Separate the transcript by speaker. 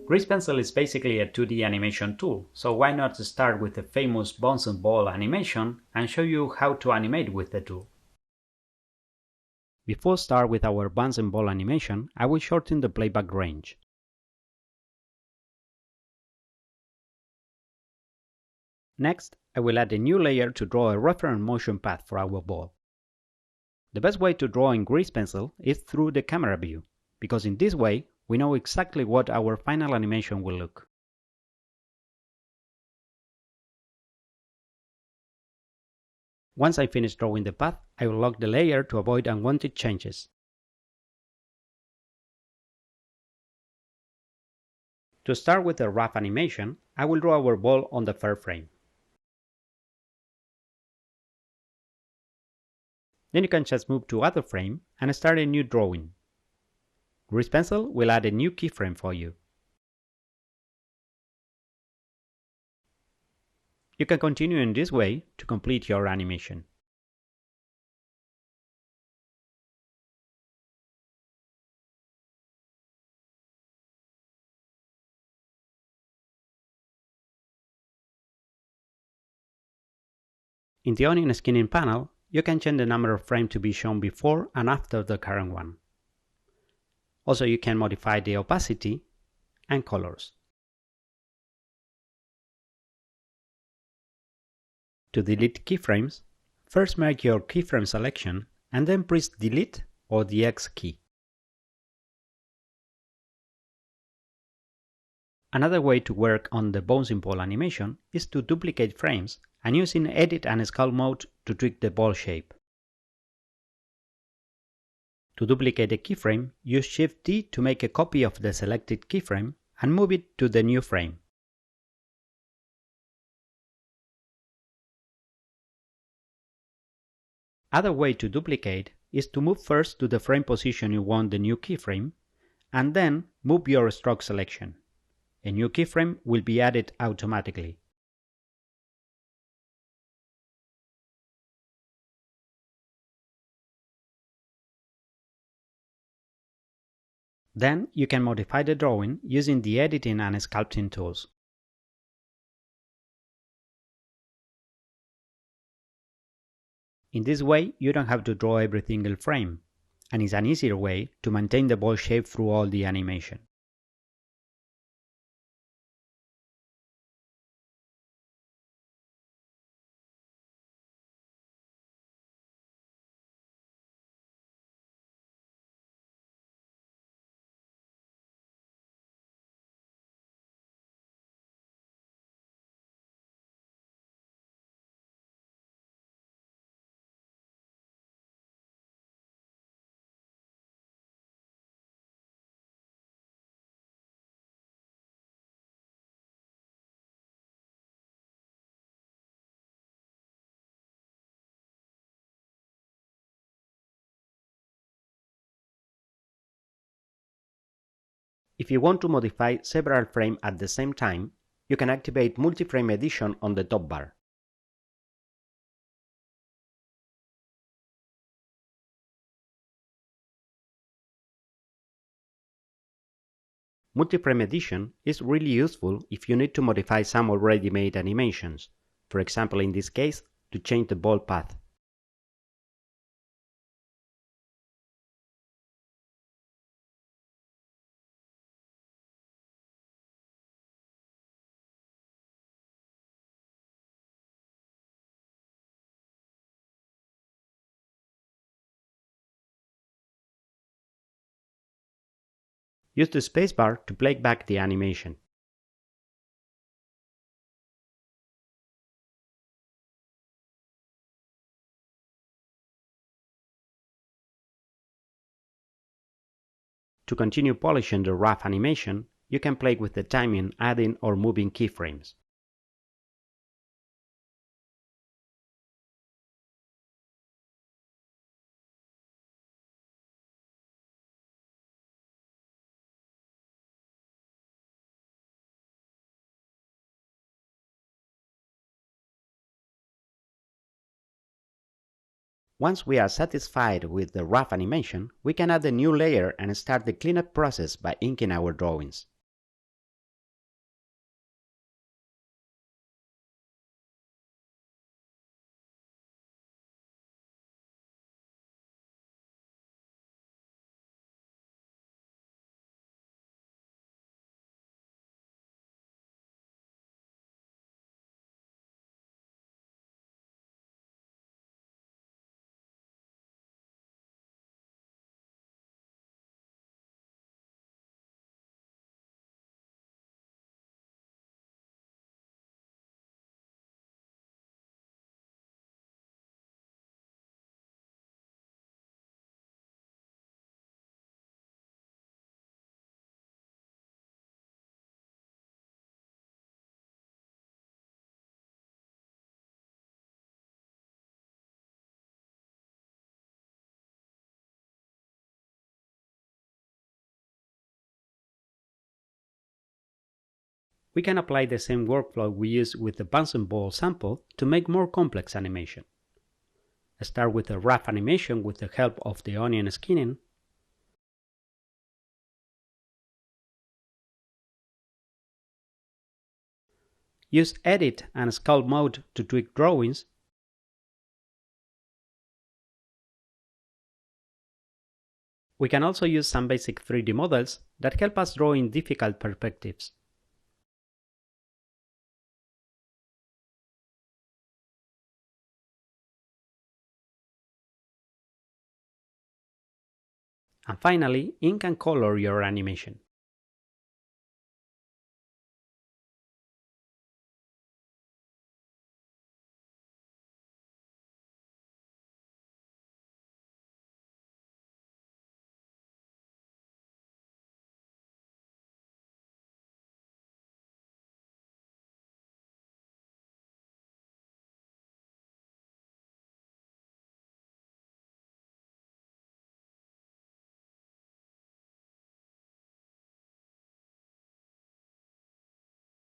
Speaker 1: Grease Pencil is basically a 2D animation tool, so why not start with the famous bouncing ball animation and show you how to animate with the tool. Before start with our bouncing ball animation, I will shorten the playback range. Next, I will add a new layer to draw a reference motion path for our ball. The best way to draw in Grease Pencil is through the camera view, because in this way, we know exactly what our final animation will look. Once I finish drawing the path, I will lock the layer to avoid unwanted changes. To start with the rough animation, I will draw our ball on the first frame. Then you can just move to other frame and start a new drawing. Grease Pencil will add a new keyframe for you. You can continue in this way to complete your animation. In the onion skinning panel, you can change the number of frames to be shown before and after the current one. Also, you can modify the opacity and colors. To delete keyframes, first make your keyframe selection and then press Delete or the X key. Another way to work on the bouncing ball animation is to duplicate frames and using Edit and Sculpt mode to tweak the ball shape. To duplicate a keyframe, use Shift-D to make a copy of the selected keyframe and move it to the new frame. Other way to duplicate is to move first to the frame position you want the new keyframe, and then move your stroke selection. A new keyframe will be added automatically. Then you can modify the drawing using the editing and sculpting tools. In this way, you don't have to draw every single frame, and it's an easier way to maintain the ball shape through all the animation. If you want to modify several frames at the same time, you can activate Multi-Frame Edition on the top bar. Multi-Frame Edition is really useful if you need to modify some already made animations, for example in this case, to change the ball path. Use the spacebar to play back the animation. To continue polishing the rough animation, you can play with the timing, adding or moving keyframes. Once we are satisfied with the rough animation, we can add a new layer and start the cleanup process by inking our drawings. we can apply the same workflow we use with the bouncing ball sample to make more complex animation. Start with a rough animation with the help of the onion skinning. Use Edit and Sculpt mode to tweak drawings. We can also use some basic 3D models that help us draw in difficult perspectives. And finally, ink and color your animation.